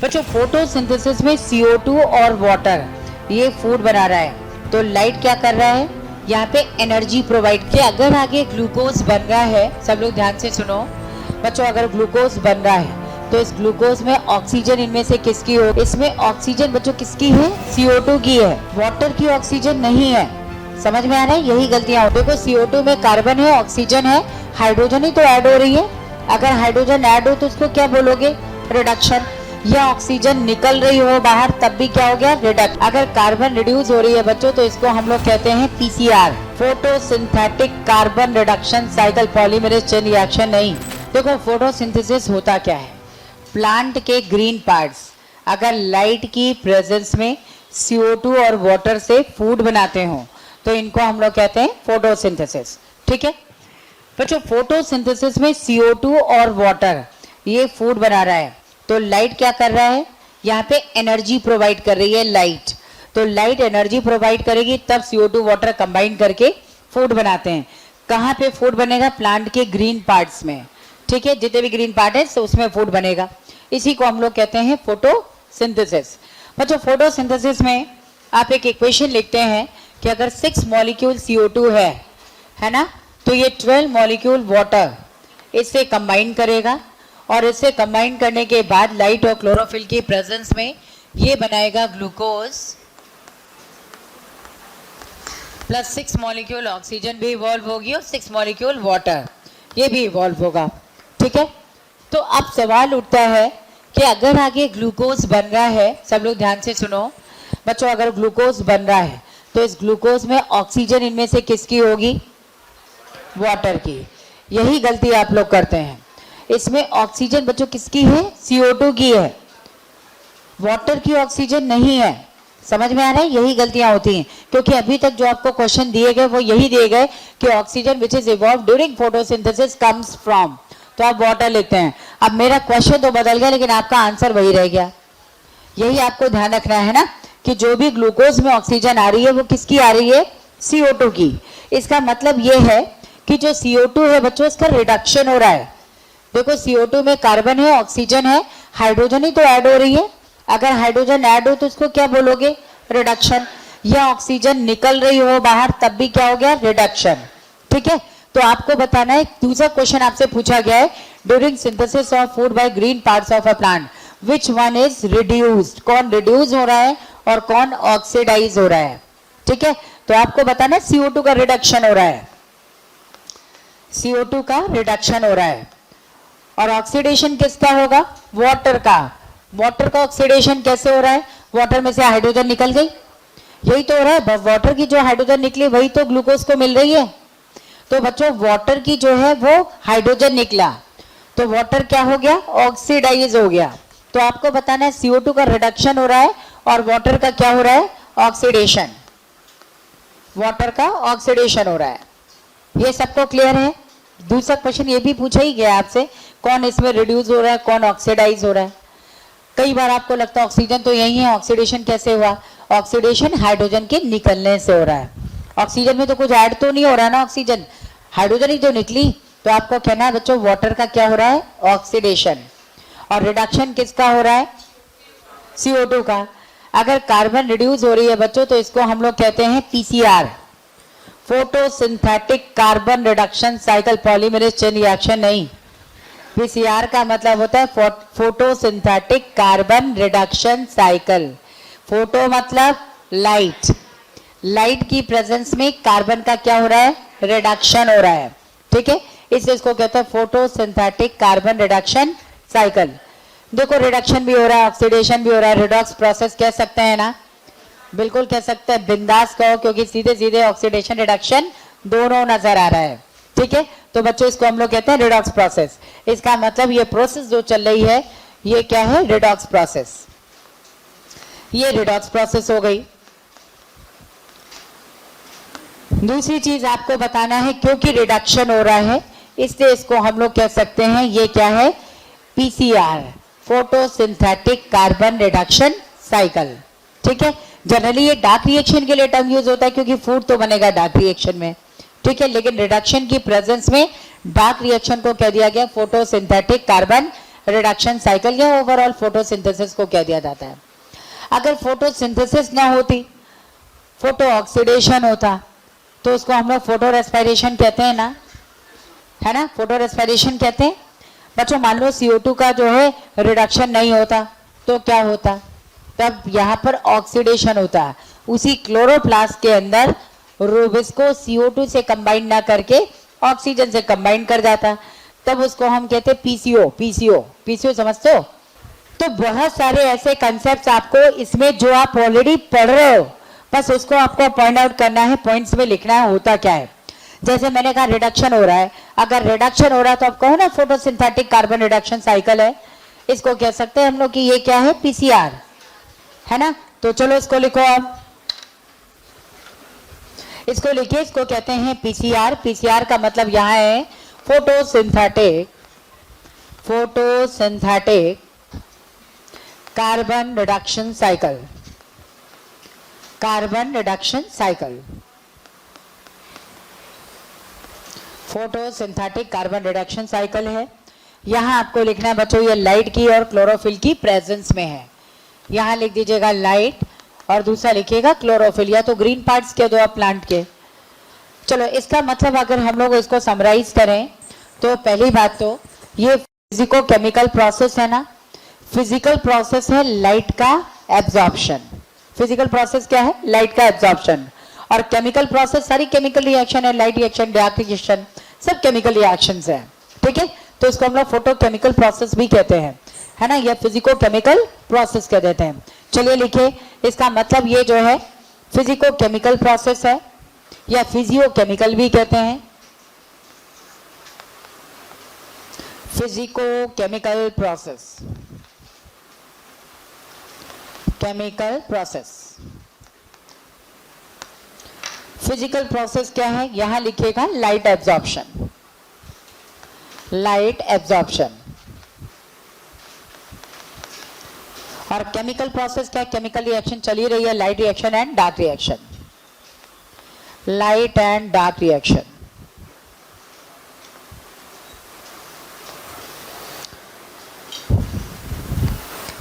बच्चों फोटोसिंथेसिस में CO2 और वाटर ये फूड बना रहा है, तो लाइट क्या कर रहा है, यहाँ पे एनर्जी प्रोवाइड किया। अगर आगे ग्लूकोज बन रहा है, सब लोग ध्यान से सुनो बच्चों, अगर ग्लूकोज बन रहा है तो इस ग्लूकोज में ऑक्सीजन इनमें से किसकी हो, इसमें ऑक्सीजन बच्चों किसकी है, CO2 की है, वाटर की ऑक्सीजन नहीं है। समझ में आ रहा है, यही गलतियां हो। देखो CO2 में कार्बन है, ऑक्सीजन है, हाइड्रोजन ही तो ऐड हो रही है। अगर हाइड्रोजन ऐड हो तो उसको क्या बोलोगे, रिडक्शन। या ऑक्सीजन निकल रही हो बाहर तब भी क्या हो गया, रिडक्शन। अगर कार्बन रिड्यूस हो रही है बच्चों तो इसको हम लोग कहते हैं PCR, photosynthetic carbon reduction cycle polymerase chain reaction नहीं। देखो फोटोसिंथेसिस होता क्या है, प्लांट के ग्रीन पार्ट्स अगर लाइट की प्रेजेंस में CO2 और वाटर से फूड बनाते हो तो इनको हम लोग कहते हैं फोटोसिंथेसिस। ठीक है बच्चों, फोटोसिंथेसिस में CO2 और वाटर ये फूड बना रहा है, तो लाइट क्या कर रहा है, यहाँ पे एनर्जी प्रोवाइड कर रही है लाइट। तो लाइट एनर्जी प्रोवाइड करेगी तब CO2 वाटर कंबाइन करके फूड बनाते हैं। कहाँ पे फूड बनेगा, प्लांट के ग्रीन पार्ट्स में। ठीक है, जितने भी ग्रीन पार्ट है तो उसमें फूड बनेगा, इसी को हम लोग कहते हैं फोटोसिंथेसिस। बच्चों फोटोसिंथेसिस में आप एक इक्वेशन लिखते हैं कि अगर 6 मॉलिक्यूल CO2 है ना, तो ये 12 मॉलिक्यूल वाटर इससे कंबाइन करेगा और इससे कंबाइन करने के बाद लाइट और क्लोरोफिल की प्रेजेंस में ये बनाएगा ग्लूकोज प्लस 6 मॉलिक्यूल ऑक्सीजन भी इवॉल्व होगी और 6 मॉलिक्यूल वाटर ये भी इवॉल्व होगा। ठीक है, तो अब सवाल उठता है कि अगर आगे ग्लूकोज बन रहा है, सब लोग ध्यान से सुनो बच्चों, अगर ग्लूकोज बन रहा है तो इस ग्लूकोज में ऑक्सीजन इनमें से किसकी होगी, वाटर की। यही गलती आप लोग करते हैं, इसमें ऑक्सीजन बच्चों किसकी है, CO2 की है, वाटर की ऑक्सीजन नहीं है। समझ में आ रहा है, यही गलतियां होती हैं, क्योंकि अभी तक जो आपको क्वेश्चन दिए गए वो यही दिए गए कि oxygen which is evolve during photosynthesis comes from, तो आप वाटर लेते हैं। अब मेरा क्वेश्चन तो बदल गया लेकिन आपका आंसर वही रह गया। यही आपको ध्यान रखना है ना कि जो भी ग्लूकोज में ऑक्सीजन आ रही है वो किसकी आ रही है, CO2 की। इसका मतलब ये है कि जो CO2 है बच्चों इसका रिडक्शन हो रहा है। देखो CO2 में कार्बन है, ऑक्सीजन है, हाइड्रोजन ही तो ऐड हो रही है। अगर हाइड्रोजन ऐड हो तो उसको क्या बोलोगे, रिडक्शन। या ऑक्सीजन निकल रही हो बाहर तब भी क्या हो गया, रिडक्शन। ठीक है, तो आपको बताना है, दूसरा क्वेश्चन आपसे पूछा गया है, during synthesis of food by green parts of a plant which one is reduced, कौन रिड्यूस हो रहा है और कौन ऑक्सीडाइज हो रहा है। ठीक है, तो आपको बताना है CO2 का रिडक्शन हो रहा है, CO2 का रिडक्शन हो रहा है। और ऑक्सीडेशन किसका होगा, वाटर का। वाटर का ऑक्सीडेशन कैसे हो रहा है, वाटर में से हाइड्रोजन निकल गई, यही तो हो रहा है। वाटर की जो हाइड्रोजन निकली वही तो ग्लूकोज को मिल रही है। तो बच्चों वाटर की जो है वो हाइड्रोजन निकला तो वाटर क्या हो गया, ऑक्सीडाइज हो गया। तो आपको बताना है CO2 का रिडक्शन हो रहा है और वाटर का क्या हो रहा है, ऑक्सीडेशन। वाटर का ऑक्सीडेशन हो रहा है, ये सबको क्लियर है। दूसरा क्वेश्चन ये भी पूछा ही गया आपसे, कौन इसमें रिड्यूस हो रहा है, कौन ऑक्सीडाइज हो रहा है। कई बार आपको लगता है ऑक्सीजन तो यही है, ऑक्सीडेशन कैसे हुआ, ऑक्सीडेशन हाइड्रोजन के निकलने से हो रहा है। ऑक्सीजन में तो कुछ ऐड तो नहीं हो रहा ना, ऑक्सीजन हाइड्रोजन ही तो निकली। तो आपको कहना है बच्चों वाटर का क्या हो रहा है, ऑक्सीडेशन। और रिडक्शन किसका हो रहा है, CO2 का। अगर कार्बन रिड्यूस हो रही है बच्चों तो इसको हम लोग कहते हैं PCR, photosynthetic carbon reduction cycle polymerase chain reaction नहीं। PCR का मतलब होता है photosynthetic carbon reduction cycle. Photo मतलब लाइट, लाइट की प्रेजेंस में कार्बन का क्या हो रहा है, रिडक्शन हो रहा है। ठीक है, इसलिए इसको कहते हैं फोटोसिंथेटिक कार्बन रिडक्शन साइकिल। देखो रिडक्शन भी हो रहा है, ऑक्सीडेशन भी हो रहा है, रिडॉक्स प्रोसेस कह सकते हैं ना, बिल्कुल कह सकते हैं, बिंदास कहो, क्योंकि सीधे सीधे ऑक्सीडेशन रिडक्शन दोनों नजर आ रहा है। ठीक है, तो बच्चों इसको हम लोग कहते हैं रिडॉक्स प्रोसेस। इसका मतलब ये प्रोसेस जो चल रही है ये क्या है, रिडॉक्स प्रोसेस। ये रिडॉक्स प्रोसेस हो गई। दूसरी चीज आपको बताना है, क्योंकि रिडक्शन हो रहा है इसलिए इसको हम लोग कह सकते हैं ये क्या है, PCR, photosynthetic carbon reduction cycle. ठीक है, जनरली ये डार्क रिएक्शन के लिए टर्म यूज होता है क्योंकि फूड तो बनेगा डार्क रिएक्शन में। ठीक है, लेकिन रिडक्शन की प्रेजेंस में डार्क रिएक्शन को कह दिया गया फोटोसिंथेटिक कार्बन रिडक्शन साइकिल या ओवरऑल फोटोसिंथेसिस को कह दिया जाता है। अगर फोटोसिंथेसिस ना होती, फोटो ऑक्सीडेशन होता, तो उसको हम लोग फोटो रेस्पिरेशन कहते हैं ना, है ना, फोटो रेस्पिरेशन कहते हैं। बच्चों मान लो CO2 का जो है रिडक्शन नहीं होता तो क्या होता, तब यहाँ पर ऑक्सीडेशन होता है। उसी क्लोरोप्लास्ट के अंदर जिसको CO2 से कंबाइन ना करके ऑक्सीजन से कंबाइन कर जाता, तब उसको हम कहते हैं पीसीओ समझते हो। तो बहुत सारे ऐसे कंसेप्ट आपको इसमें जो आप ऑलरेडी पढ़ रहे हो, बस उसको आपको पॉइंट आउट करना है, पॉइंट्स में लिखना है होता क्या है। जैसे मैंने कहा रिडक्शन हो रहा है, अगर रिडक्शन हो रहा है तो आप कहो ना फोटोसिंथेटिक कार्बन रिडक्शन साइकिल है, इसको कह सकते हैं हम लोग कि ये क्या है, PCR, है ना। तो चलो इसको लिखो, आप इसको लिखिए, इसको कहते हैं PCR। PCR का मतलब यहां है photosynthetic carbon reduction cycle, carbon reduction cycle, photosynthetic carbon reduction cycle है। यहां आपको लिखना है बच्चों, ये लाइट की और क्लोरोफिल की प्रेजेंस में है। यहां लिख दीजिएगा लाइट और दूसरा लिखिएगा क्लोरोफिल, या तो ग्रीन पार्ट्स के दो आप प्लांट के। चलो इसका मतलब अगर हम लोग इसको समराइज करें तो पहली बात तो ये फिजिको केमिकल प्रोसेस है ना, फिजिकल प्रोसेस है लाइट का एब्जॉर्प्शन। फिजिकल प्रोसेस क्या है, लाइट का एब्जॉर्प्शन। और केमिकल प्रोसेस सारी केमिकल रिएक्शन है, लाइट रिएक्शन, डार्क रिएक्शन, सब केमिकल रिएक्शंस है, ठीक है। तो इसको हम लोग फोटो केमिकल प्रोसेस भी कहते हैं, है ना, या फिजिको केमिकल प्रोसेस कह देते हैं। चलिए लिखिए, इसका मतलब ये जो है फिजिको केमिकल प्रोसेस है या फिजियो केमिकल भी कहते हैं, physico chemical process, chemical process. Physical process क्या है, यहां लिखिएगा लाइट एब्जॉर्प्शन, लाइट एब्जॉर्प्शन। और केमिकल प्रोसेस क्या है, केमिकल रिएक्शन चली रही है, light reaction and dark reaction, light and dark reaction.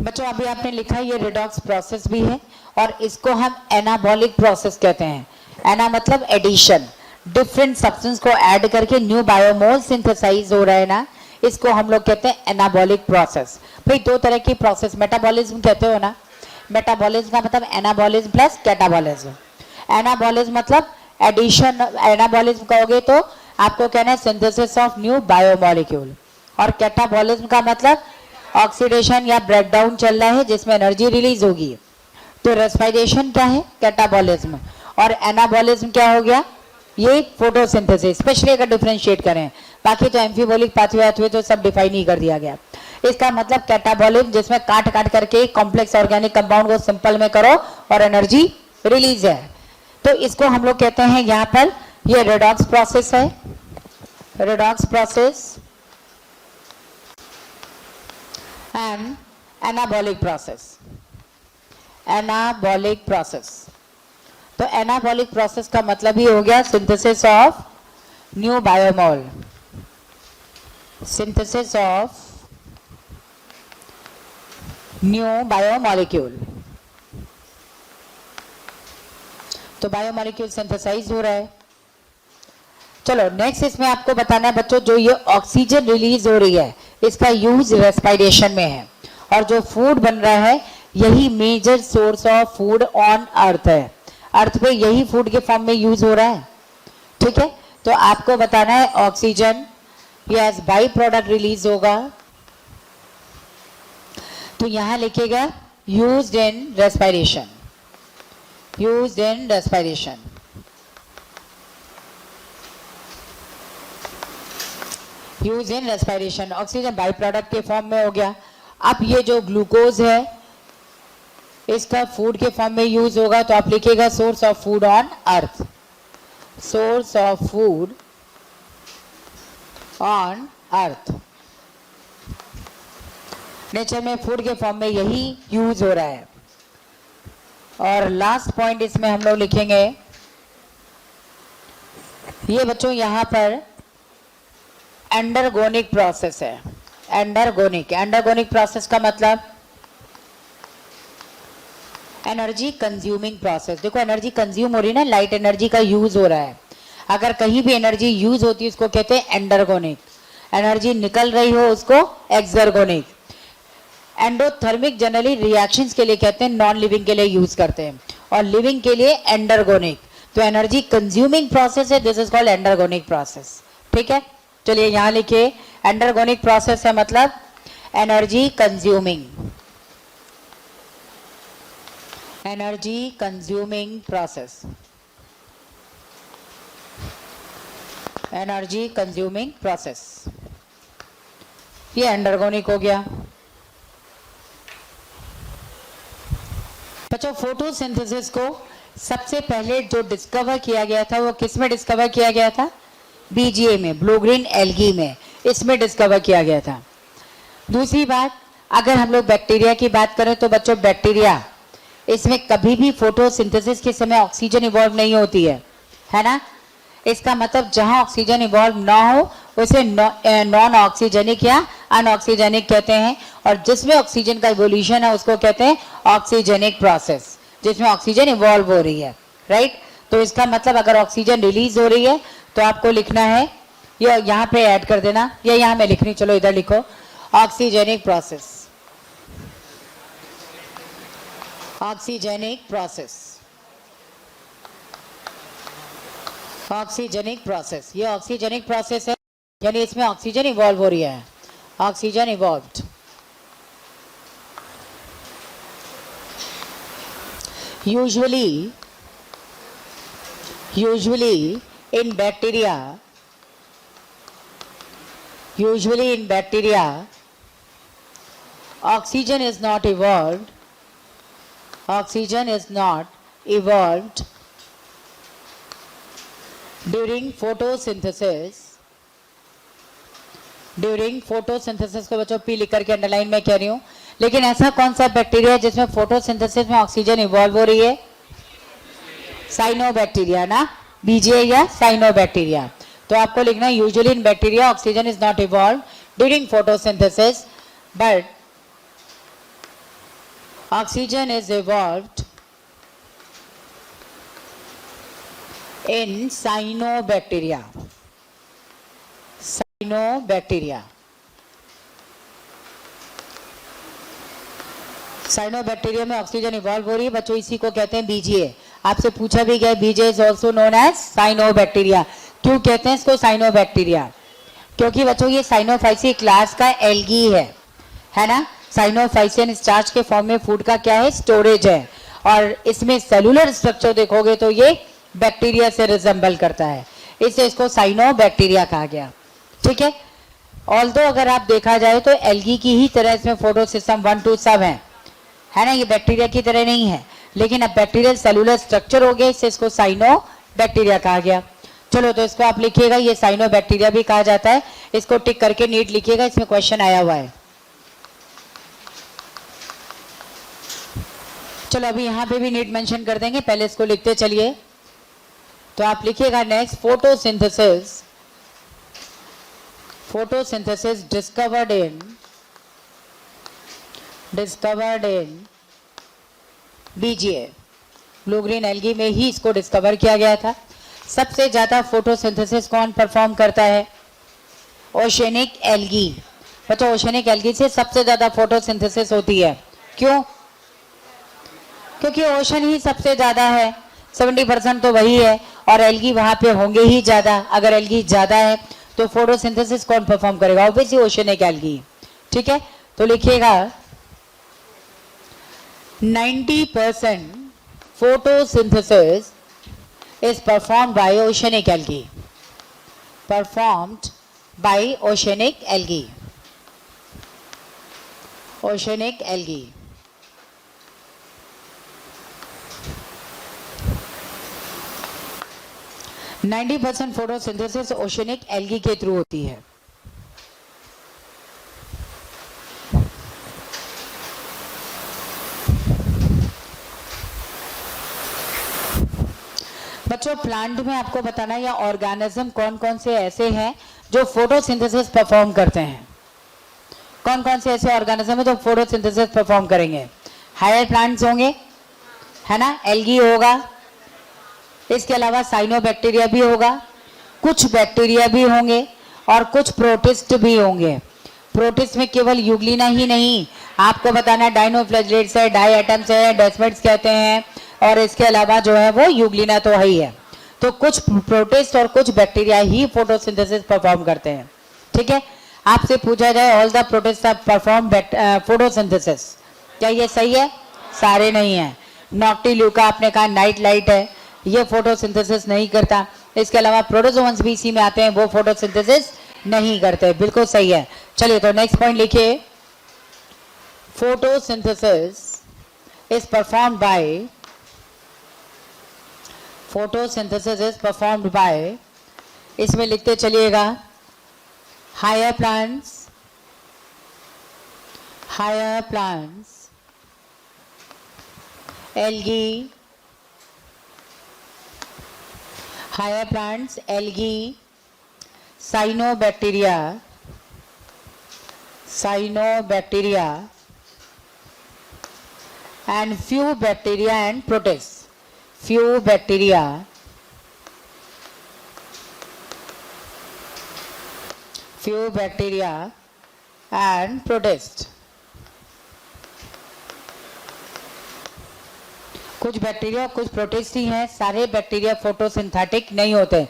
बच्चों अभी आपने लिखा ये रिडॉक्स प्रोसेस भी है और इसको हम एनाबॉलिक प्रोसेस कहते हैं। एना मतलब एडिशन, डिफरेंट सब्सटेंस को ऐड करके न्यू बायोमोल सिंथेसाइज हो रहा है ना, इसको हम लोग कहते हैं एनाबॉलिक प्रोसेस। भाई दो तरह की प्रोसेस, मेटाबॉलिज्म कहते हो ना, मेटाबॉलिज्म का मतलब एनाबॉलिज्म प्लस कैटाबॉलिज्म। एनाबॉलिज्म मतलब एडिशन, एनाबॉलिज्म कहोगे तो आपको कहना है सिंथेसिस ऑफ न्यू बायोमोलिक्यूल। और कैटाबॉलिज्म का मतलब ऑक्सीडेशन या ब्रेकडाउन चल रहा है जिसमें एनर्जी रिलीज होगी। तो रेस्पिरेशन क्या है, कैटाबॉलिज्म। और एनाबॉलिज्म क्या हो गया, ये फोटोसिंथेसिस। स्पेशली अगर डिफरेंशिएट करें, बाकी तो एम्फीबोलिक पाथवे तो सब डिफाइन ही कर दिया गया। इसका मतलब कैटाबॉलिज्म जिसमें काट करके कॉम्प्लेक्स ऑर्गेनिक कंपाउंड को सिंपल में करो और एनर्जी रिलीज है, तो इसको हम लोग कहते हैं यहाँ पर ये रेडॉक्स प्रोसेस है, redox process and anabolic process, anabolic process. तो एनाबॉलिक प्रोसेस का मतलब ही हो गया synthesis of new biomol, synthesis of new biomolecule. तो बायोमोलिक्यूल सिंथेसाइज हो रहा है। चलो नेक्स्ट इसमें आपको बताना है बच्चों, जो ये ऑक्सीजन रिलीज हो रही है इसका यूज रेस्पिरेशन में है, और जो फूड बन रहा है यही major source of food on earth है। अर्थ पे यही फूड के फॉर्म में यूज हो रहा है, ठीक है। तो आपको बताना है ऑक्सीजन ये एज बाई प्रोडक्ट रिलीज होगा, तो यहां लिखेगा used in respiration, used in respiration. Use in respiration, oxygen by product के फॉर्म में हो गया। अब ये जो ग्लूकोज है इसका फूड के फॉर्म में यूज होगा, तो आप लिखिएगा source of food on earth, source of food on earth. Nature में फूड के फॉर्म में यही यूज हो रहा है। और लास्ट पॉइंट इसमें हम लोग लिखेंगे, ये बच्चों यहां पर एंडरगोनिक प्रोसेस है, एंडरगोनिक। एंडरगोनिक प्रोसेस का मतलब एनर्जी कंज्यूमिंग प्रोसेस। देखो एनर्जी कंज्यूम हो रही है ना, लाइट एनर्जी का यूज हो रहा है। अगर कहीं भी एनर्जी यूज होती है उसको कहते हैं एंडरगोनिक। एनर्जी निकल रही हो उसको एक्सर्गोनिक। एंडोथर्मिक जनरली रिएक्शंस के लिए कहते हैं, नॉन लिविंग के लिए यूज करते हैं, और लिविंग के लिए एंडरगोनिक। तो एनर्जी कंज्यूमिंग प्रोसेस है, this is called endergonic process. ठीक है, चलिए यहां लिखिए एंडरगोनिक प्रोसेस है मतलब energy consuming, energy consuming process, energy consuming process. ये एंडरगोनिक हो गया। बच्चों फोटोसिंथेसिस को सबसे पहले जो डिस्कवर किया गया था वो किस में डिस्कवर किया गया था? बीजीए में, ब्लू ग्रीन एल्गी में, इसमें डिस्कवर किया गया था। दूसरी बात, अगर हम लोग बैक्टीरिया की बात करें तो बच्चों बैक्टीरिया इसमें कभी भी फोटोसिंथेसिस के समय ऑक्सीजन इवॉल्व नहीं होती है ना। इसका मतलब जहां ऑक्सीजन इवॉल्व ना हो उसे नॉन ऑक्सीजेनिक या अनऑक्सीजेनिक कहते हैं, और जिसमें ऑक्सीजन का इवोल्यूशन है उसको कहते हैं ऑक्सीजेनिक प्रोसेस, जिसमें ऑक्सीजन इवॉल्व हो रही है, राइट। तो इसका मतलब अगर ऑक्सीजन रिलीज हो रही है तो आपको लिखना है, या यहाँ पे ऐड कर देना, या यहाँ में लिखनी, चलो इधर लिखो oxygenic process, oxygenic process, oxygenic process. ये ऑक्सीजेनिक प्रोसेस है, यानी इसमें ऑक्सीजन इवॉल्व हो रही है, oxygen evolved. usually in bacteria oxygen is not evolved during photosynthesis को बच्चों पी लिख करके अंडरलाइन में कह रही हूं। लेकिन ऐसा कौन सा बैक्टीरिया है जिसमें फोटोसिंथेसिस में ऑक्सीजन इवॉल्व हो रही है? साइनोबैक्टीरिया ना, बीजीए या साइनोबैक्टीरिया। तो आपको लिखना है usually in bacteria oxygen is not evolve during photosynthesis but oxygen is evolved in cyanobacteria. Cyanobacteria में ऑक्सीजन इवॉल्व हो रही है बच्चों, इसी को कहते हैं बीजीए। आपसे पूछा भी गया BGA is also known as cyanobacteria. क्यों कहते हैं इसको साइनोबैक्टीरिया? क्योंकि बच्चों ये साइनोफाइसी क्लास का एल्गी है ना। साइनोफाइसियन स्टार्च के फॉर्म में फूड का क्या है? स्टोरेज है, और इसमें सेलुलर स्ट्रक्चर देखोगे तो ये बैक्टीरिया से रिजेंबल करता है, इससे इसको साइनोबैक्टीरिया कहा गया। ठीक है, ऑल्दो अगर आप देखा जाए तो एल्गी की ही तरह इसमें फोटो सिस्टम 1 2 सब है ना, ये बैक्टीरिया की तरह नहीं है, लेकिन अब बैक्टीरियल सेलुलर स्ट्रक्चर हो गया, इससे इसको साइनोबैक्टीरिया कहा गया। चलो तो इसको आप लिखिएगा, ये साइनोबैक्टीरिया भी कहा जाता है, इसको टिक करके नीट लिखिएगा, इसमें क्वेश्चन आया हुआ है। चलो अभी यहाँ पे भी नीट मेंशन कर देंगे, पहले इसको लिखते चलिए। तो आप लिखिएगा next, photosynthesis discovered in BGA, blue green algae में ही इसको डिस्कवर किया गया था। सबसे ज्यादा फोटोसिंथेसिस कौन परफॉर्म करता है? Oceanic algae. बच्चों ओशेनिक एल्गी से सबसे ज्यादा फोटोसिंथेसिस होती है। क्यों? क्योंकि ओशन ही सबसे ज्यादा है, 70% तो वही है, और एल्गी वहां पे होंगे ही ज्यादा। अगर एल्गी ज्यादा है तो फोटोसिंथेसिस कौन परफॉर्म करेगा? Obviously oceanic algae. ठीक है, तो लिखिएगा 90% photosynthesis is performed by oceanic algae. Oceanic algae. 90% photosynthesis oceanic algae के थ्रू होती है। बच्चों प्लांट में आपको बताना या ऑर्गेनिज्म कौन कौन से ऐसे हैं जो फोटोसिंथेसिस परफॉर्म करते हैं। कौन कौन से ऐसे ऑर्गेनिज्म है जो फोटोसिंथेसिस परफॉर्म करेंगे? हायर प्लांट्स होंगे, है ना, एल्गी होगा, इसके अलावा साइनोबैक्टीरिया भी होगा, कुछ बैक्टीरिया भी होंगे और कुछ प्रोटिस्ट भी होंगे। प्रोटिस्ट में केवल यूग्लिना ही नहीं, आपको बताना है डाइनोफ्लैगेलेट्स है, डाइएटम्स है, डेस्मिड्स कहते हैं, और इसके अलावा जो है वो यूग्लिना तो है ही है। तो कुछ प्रोटिस्ट और कुछ बैक्टीरिया ही फोटोसिंथेसिस परफॉर्म करते हैं। ठीक है, आपसे पूछा जाए all the protist perform photosynthesis, क्या ये सही है? सारे नहीं है। नॉक्टिल्यूका आपने कहा नाइट लाइट है, ये फोटोसिंथेसिस नहीं करता। इसके अलावा प्रोटोजोअन्स भी इसी में आते हैं, वो फोटोसिंथेसिस नहीं करते। बिल्कुल सही है। चलिए तो नेक्स्ट पॉइंट लिखिए, photosynthesis is performed by, photosynthesis is performed by, इसमें लिखते चलिएगा higher plants, higher plants, algae, higher plants, algae, cyanobacteria, cyanobacteria, and few bacteria and protists, few bacteria, few bacteria and protists। कुछ bacteria कुछ protist ही हैं, सारे bacteria photosynthetic नहीं होते।